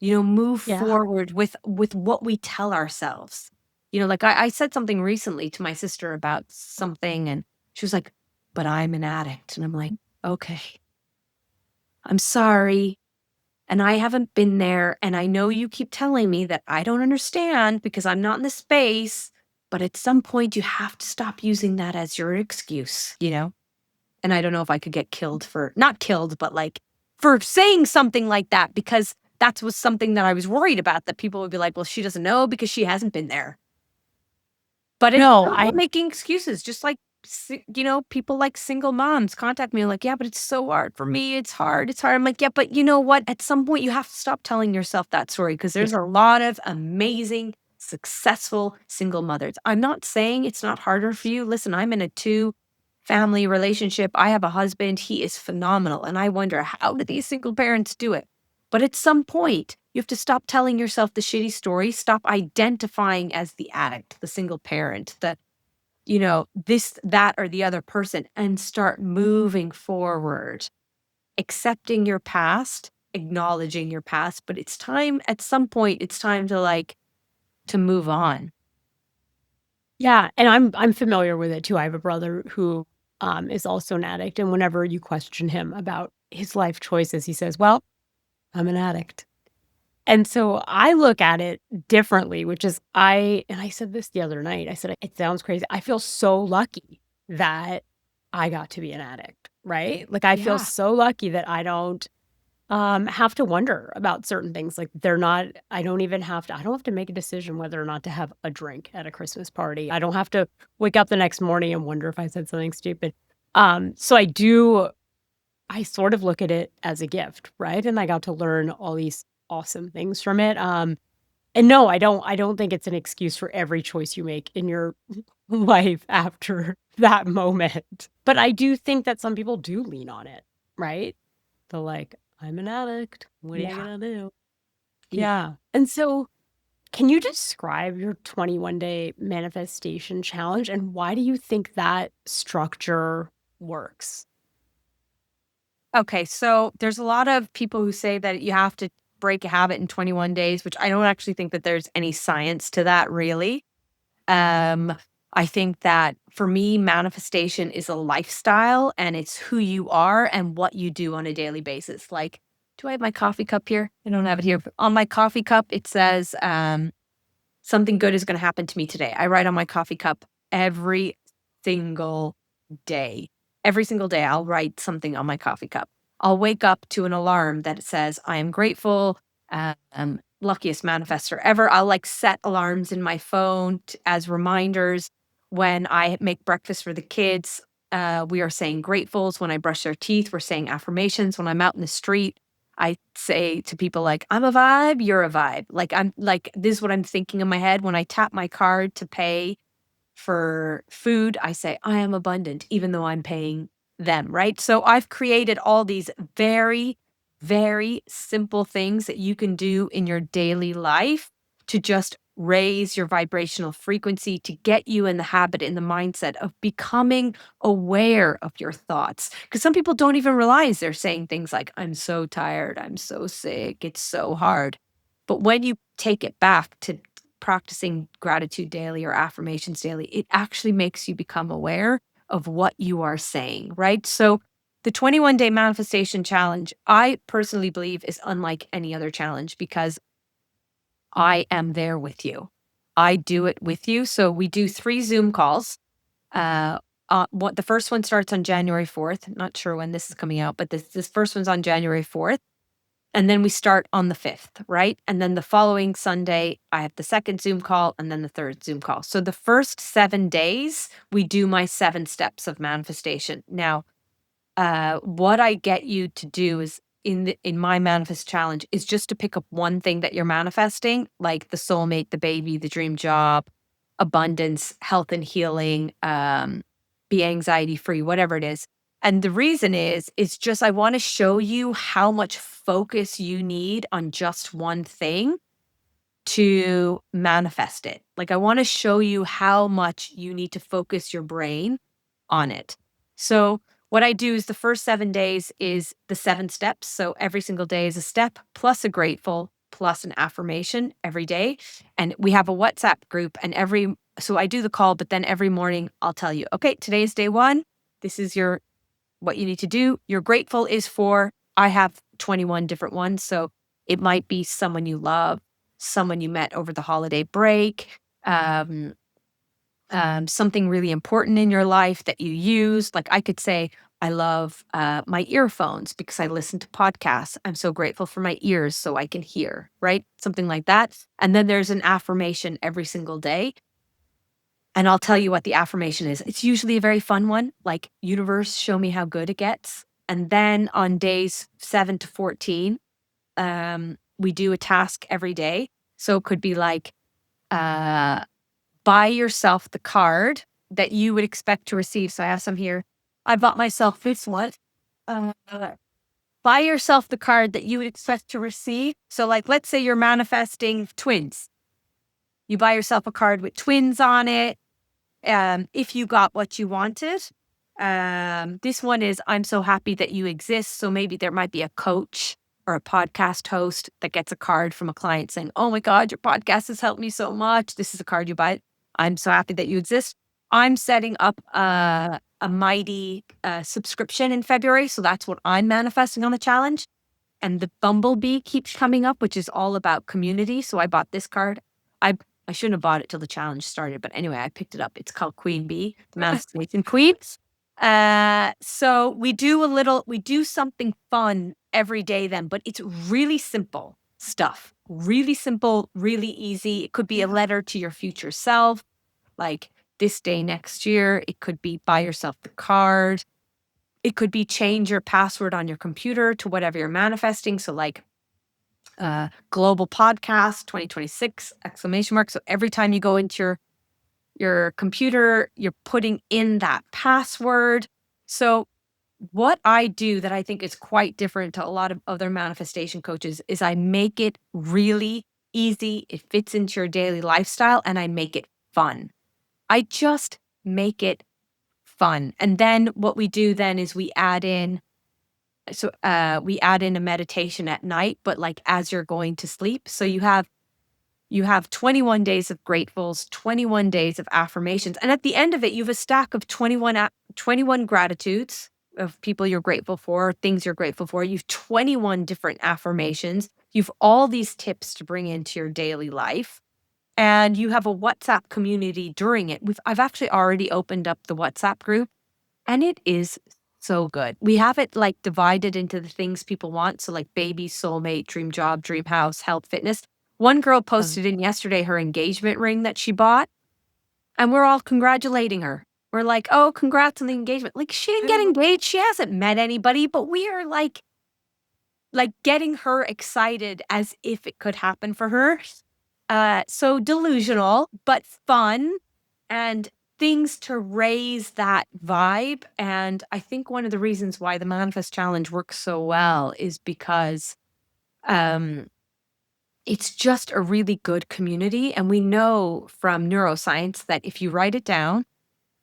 Move Yeah. forward with what we tell ourselves. Like I said something recently to my sister about something and she was like, "But I'm an addict." And I'm like, "Okay. I'm sorry. And I haven't been there. And I know you keep telling me that I don't understand because I'm not in the space. But at some point, you have to stop using that as your excuse. And I don't know if I could get killed for, not killed, but like for saying something like that because that was something that I was worried about that people would be like, well, she doesn't know because she hasn't been there. But it's No, not about making excuses, just like, people like single moms contact me like, "Yeah, but it's so hard for me. It's hard. It's hard." I'm like, "Yeah, but you know what? At some point, you have to stop telling yourself that story because yeah. there's a lot of amazing, successful single mothers. I'm not saying it's not harder for you. Listen, I'm in a two-family relationship. I have a husband. He is phenomenal. And I wonder, how do these single parents do it? But at some point, you have to stop telling yourself the shitty story, stop identifying as the addict, the single parent, this, that, or the other person, and start moving forward, accepting your past, acknowledging your past. But it's time, at some point, it's time to to move on. Yeah, and I'm familiar with it too. I have a brother who, is also an addict, and whenever you question him about his life choices, he says, "Well, I'm an addict." And so I look at it differently, which is and I said this the other night. I said, it sounds crazy. I feel so lucky that I got to be an addict, right? Like I feel Yeah. so lucky that I don't have to wonder about certain things. Like I don't have to make a decision whether or not to have a drink at a Christmas party. I don't have to wake up the next morning and wonder if I said something stupid. So I sort of look at it as a gift, right? And I got to learn all these awesome things from it. And no, I don't think it's an excuse for every choice you make in your life after that moment. But I do think that some people do lean on it, right? They're like, I'm an addict. What are you Yeah. gonna do? Yeah. Yeah. And so can you describe your 21-day manifestation challenge and why do you think that structure works? Okay, so there's a lot of people who say that you have to break a habit in 21 days, which I don't actually think that there's any science to that really. Um, I think that for me, manifestation is a lifestyle and it's who you are and what you do on a daily basis. Like, do I have my coffee cup here? I don't have it here. But on my coffee cup, it says, something good is going to happen to me today. I write on my coffee cup every single day. Every single day, I'll write something on my coffee cup. I'll wake up to an alarm that says, I am grateful, luckiest manifester ever. I'll like set alarms in my phone as reminders. When I make breakfast for the kids, we are saying gratefuls. When I brush their teeth, we're saying affirmations. When I'm out in the street, I say to people like, I'm a vibe, you're a vibe. Like, I'm like, this is what I'm thinking in my head. When I tap my card to pay for food, I say, I am abundant, even though I'm paying them, right? So I've created all these very, very simple things that you can do in your daily life to just raise your vibrational frequency, to get you in the habit, in the mindset of becoming aware of your thoughts. Because some people don't even realize they're saying things like, I'm so tired, I'm so sick, it's so hard. But when you take it back to practicing gratitude daily or affirmations daily, it actually makes you become aware of what you are saying, right? So, the 21-day manifestation challenge, I personally believe, is unlike any other challenge because I am there with you. I do it with you. So, we do 3 Zoom calls. The first one starts on January 4th. Not sure when this is coming out, but this first one's on January 4th. And then we start on the 5th, right? And then the following Sunday, I have the second Zoom call and then the third Zoom call. So the first 7 days, we do my 7 steps of manifestation. Now, what I get you to do is in my manifest challenge is just to pick up one thing that you're manifesting, like the soulmate, the baby, the dream job, abundance, health and healing, be anxiety free, whatever it is. And the reason is just I want to show you how much focus you need on just one thing to manifest it. Like I want to show you how much you need to focus your brain on it. So what I do is the first 7 days is the 7 steps. So every single day is a step plus a grateful plus an affirmation every day. And we have a WhatsApp group so I do the call, but then every morning I'll tell you, okay, today is day 1. This is what you need to do. Your grateful is for, I have 21 different ones. So it might be someone you love, someone you met over the holiday break, something really important in your life that you use. Like I could say, I love my earphones because I listen to podcasts. I'm so grateful for my ears so I can hear, right? Something like that. And then there's an affirmation every single day. And I'll tell you what the affirmation is. It's usually a very fun one, like, universe, show me how good it gets. And then on days 7 to 14, we do a task every day. So it could be like, uh, buy yourself the card that you would expect to receive. So I have some here. I bought myself this one. Uh, buy yourself the card that you would expect to receive. So, like, let's say you're manifesting twins. You buy yourself a card with twins on it. If you got what you wanted. This one is, I'm so happy that you exist. So maybe there might be a coach or a podcast host that gets a card from a client saying, oh my God, your podcast has helped me so much. This is a card you buy. I'm so happy that you exist. I'm setting up a mighty subscription in February. So that's what I'm manifesting on the challenge. and the bumblebee keeps coming up, which is all about community. So I bought this card. I shouldn't have bought it till the challenge started, but anyway, I picked it up. It's called Queen Bee, the Manifestation Queen. So we do something fun every day then, but it's really simple stuff. Really simple, really easy. It could be a letter to your future self, like this day next year. It could be buy yourself the card. It could be change your password on your computer to whatever you're manifesting. So like global podcast 2026 exclamation mark. So every time you go into your computer, you're putting in that password. So what I do that I think is quite different to a lot of other manifestation coaches is I make it really easy. It fits into your daily lifestyle and I make it fun. I just make it fun. And then what we do then is we add in a meditation at night, but like as you're going to sleep. So you have 21 days of gratefuls, 21 days of affirmations. And at the end of it, you have a stack of 21 gratitudes of people you're grateful for, things you're grateful for. You've 21 different affirmations. You've all these tips to bring into your daily life. And you have a WhatsApp community during it. I've actually already opened up the WhatsApp group, and it is so good. We have it like divided into the things people want. So like baby, soulmate, dream job, dream house, health, fitness. One girl posted in yesterday her engagement ring that she bought, and we're all congratulating her. We're like, oh, congrats on the engagement. Like she didn't get engaged. She hasn't met anybody, but we are like getting her excited as if it could happen for her. So delusional, but fun and things to raise that vibe. And I think one of the reasons why the Manifest Challenge works so well is because it's just a really good community. And we know from neuroscience that if you write it down,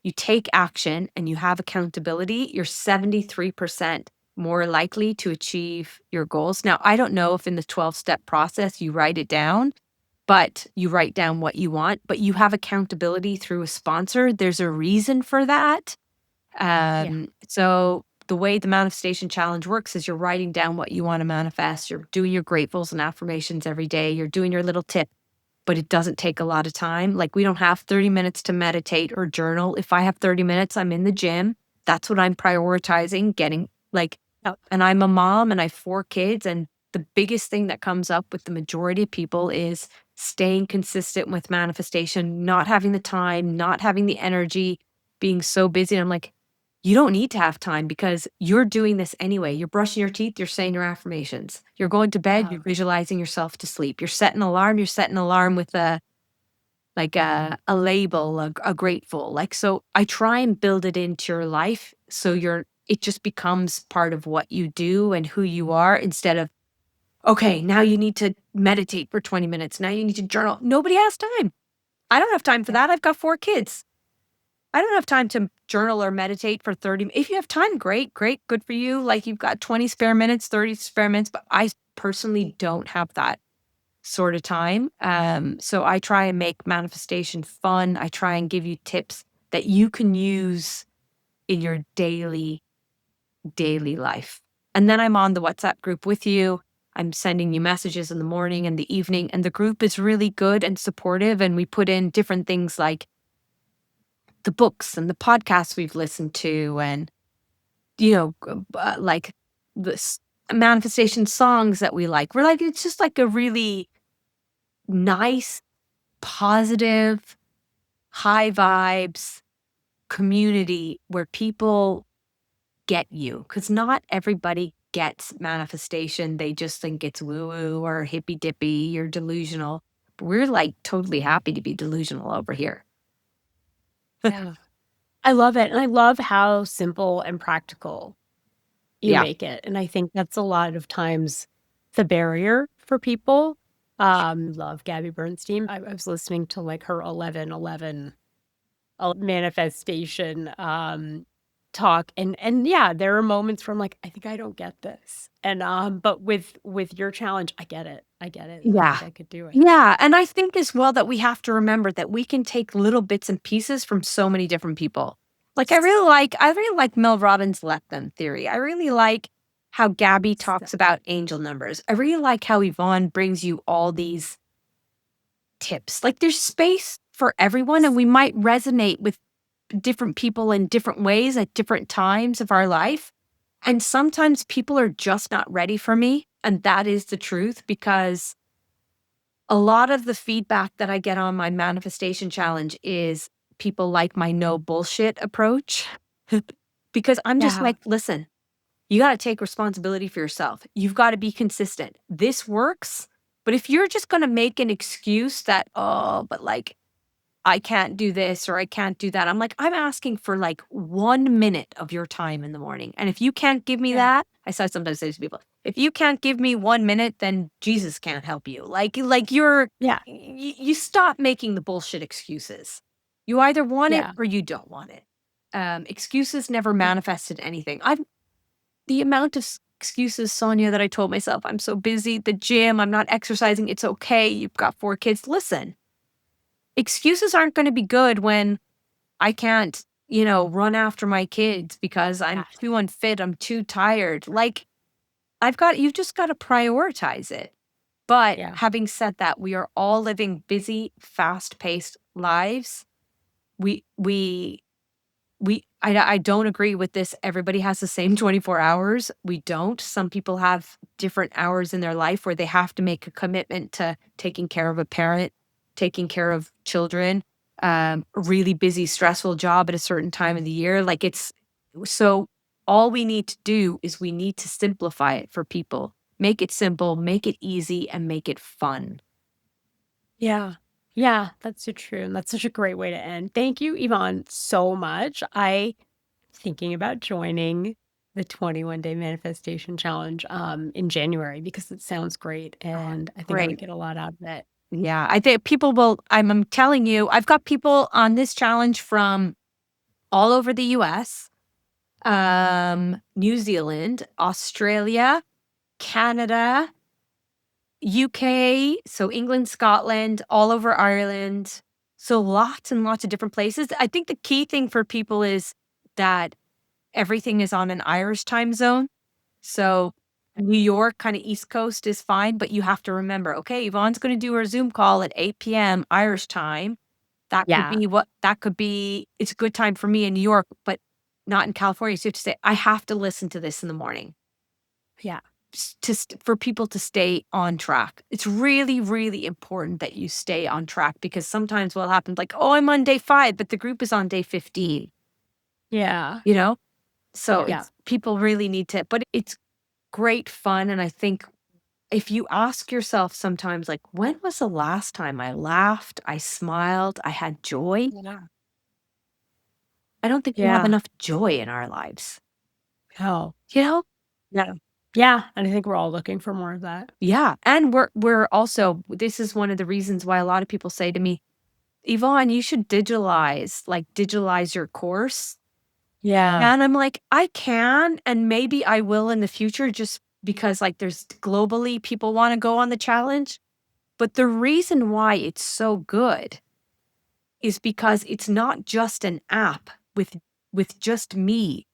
you take action and you have accountability, you're 73% more likely to achieve your goals. Now, I don't know if in the 12-step process you write it down, but you write down what you want, but you have accountability through a sponsor. There's a reason for that. So the way the Manifestation Challenge works is you're writing down what you want to manifest. You're doing your gratefuls and affirmations every day. You're doing your little tip, but it doesn't take a lot of time. Like we don't have 30 minutes to meditate or journal. If I have 30 minutes, I'm in the gym. That's what I'm prioritizing, getting like, and I'm a mom and I have 4 kids. And the biggest thing that comes up with the majority of people is staying consistent with manifestation, not having the time, not having the energy, being so busy. And I'm like, you don't need to have time because you're doing this anyway. You're brushing your teeth, you're saying your affirmations. You're going to bed, you're visualizing yourself to sleep. You're setting an alarm, with a label, a grateful. Like, so I try and build it into your life so it just becomes part of what you do and who you are instead of, okay, now you need to meditate for 20 minutes. Now you need to journal. Nobody has time. I don't have time for that. I've got 4 kids. I don't have time to journal or meditate for 30 minutes. If you have time, great, good for you. Like you've got 20 spare minutes, 30 spare minutes, but I personally don't have that sort of time. So I try and make manifestation fun. I try and give you tips that you can use in your daily life. And then I'm on the WhatsApp group with you. I'm sending you messages in the morning and the evening, and the group is really good and supportive. And we put in different things like the books and the podcasts we've listened to, and like the manifestation songs that we like. We're like, it's just like a really nice, positive, high vibes community where people get you, because not everybody gets manifestation. They just think it's woo-woo or hippy-dippy or delusional. But we're like totally happy to be delusional over here. Yeah. I love it. And I love how simple and practical you make it. And I think that's a lot of times the barrier for people. Love Gabby Bernstein. I was listening to like her 11/11 manifestation talk. And yeah, there are moments where I'm like, I think I don't get this. And but with your challenge, I get it. I get it. Yeah. I think I could do it. Yeah. And I think as well that we have to remember that we can take little bits and pieces from so many different people. Like I really like Mel Robbins' let them theory. I really like how Gabby So talks about angel numbers. I really like how Yvonne brings you all these tips. Like there's space for everyone, and we might resonate with different people in different ways at different times of our life. And sometimes people are just not ready for me. And that is the truth, because a lot of the feedback that I get on my manifestation challenge is people like my no bullshit approach. Because I'm just yeah, like, listen, you got to take responsibility for yourself. You've got to be consistent. This works. But if you're just going to make an excuse that, oh, but like, I can't do this or I can't do that, I'm like, I'm asking for like 1 minute of your time in the morning. And if you can't give me yeah, that, sometimes say to people, if you can't give me 1 minute, then Jesus can't help you. yeah, You stop making the bullshit excuses. You either want it yeah, or you don't want it. Excuses never manifested anything. The amount of excuses, Sonia, that I told myself, I'm so busy, the gym, I'm not exercising, it's okay, you've got 4 kids. Listen, excuses aren't going to be good when I can't, run after my kids because I'm yeah, too unfit, I'm too tired. Like, you've just got to prioritize it. But yeah, having said that, we are all living busy, fast-paced lives. I don't agree with this. Everybody has the same 24 hours. We don't. Some people have different hours in their life where they have to make a commitment to taking care of a parent, taking care of children, a really busy, stressful job at a certain time of the year. So all we need to do is we need to simplify it for people. Make it simple, make it easy, and make it fun. yeah. Yeah, that's so true. And that's such a great way to end. Thank you, Yvonne, so much. I thinking about joining the 21-day manifestation challenge in January because it sounds great Oh, and I think I would great. get a lot out of it. Yeah, I think people will. I'm telling you, I've got people on this challenge from all over the US, New Zealand, Australia, Canada, UK, so England, Scotland, all over Ireland. So lots and lots of different places. I think the key thing for people is that everything is on an Irish time zone. So New York, kind of East Coast is fine, but you have to remember, okay, Yvonne's going to do her Zoom call at 8 p.m. Irish time. Yeah. That could be, it's a good time for me in New York, but not in California. So you have to say, I have to listen to this in the morning Yeah. for people to stay on track. It's really, really important that you stay on track, because sometimes what happens, like, oh, I'm on day 5, but the group is on day 15, Yeah. you know? So Yeah. people really need to, but it's great fun. And I think if you ask yourself sometimes, like, when was the last time I laughed, I smiled, I had joy? Yeah. I don't think we have Yeah. enough joy in our lives, Oh. you know? Yeah. Yeah. And I think we're all looking for more of that. Yeah. And we're also, this is one of the reasons why a lot of people say to me, Yvonne, you should digitalize your course. Yeah. And I'm like, I can, and maybe I will in the future, just because like there's globally people want to go on the challenge. But the reason why it's so good is because it's not just an app with just me.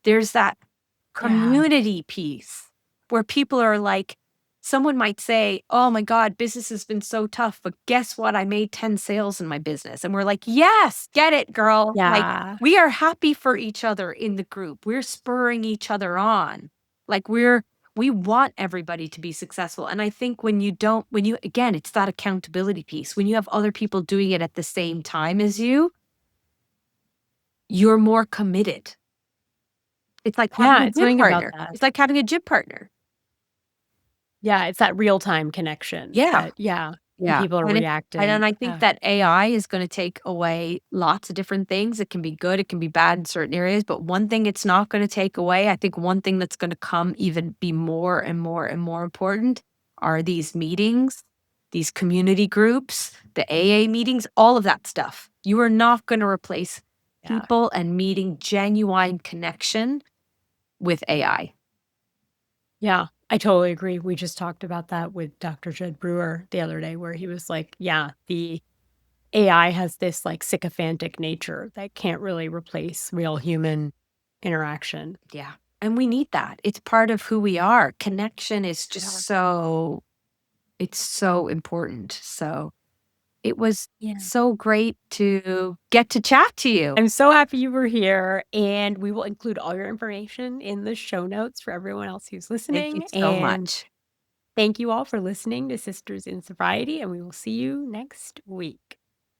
There's that Yeah. community piece where people are like, someone might say, "Oh my god, business has been so tough, but guess what? I made 10 sales in my business." And we're like, "Yes, get it, girl." Like, Yeah. we are happy for each other in the group. We're spurring each other on. Like, we want everybody to be successful. And I think again, it's that accountability piece. When you have other people doing it at the same time as you, you're more committed. It's like having Yeah. a It's gym something about partner. that. It's like having a gym partner. Yeah. It's that real time connection Yeah. that, yeah. And Yeah. people are And reacting. I think Yeah. that AI is gonna take away lots of different things. It can be good, it can be bad in certain areas, but one thing it's not gonna take away, I think one thing that's gonna come even be more and more and more important are these meetings, these community groups, the AA meetings, all of that stuff. You are not gonna replace Yeah. people and meeting genuine connection with AI. Yeah, I totally agree. We just talked about that with Dr. Jed Brewer the other day, where he was like, yeah, the AI has this like sycophantic nature that can't really replace real human interaction. Yeah. And we need that. It's part of who we are. Connection is Yeah. just so it's so important. So, it was Yeah. so great to get to chat to you. I'm so happy you were here, and we will include all your information in the show notes for everyone else who's Thank you listening, so and much. thank you all for listening to Sisters in Sobriety, and we will see you next week.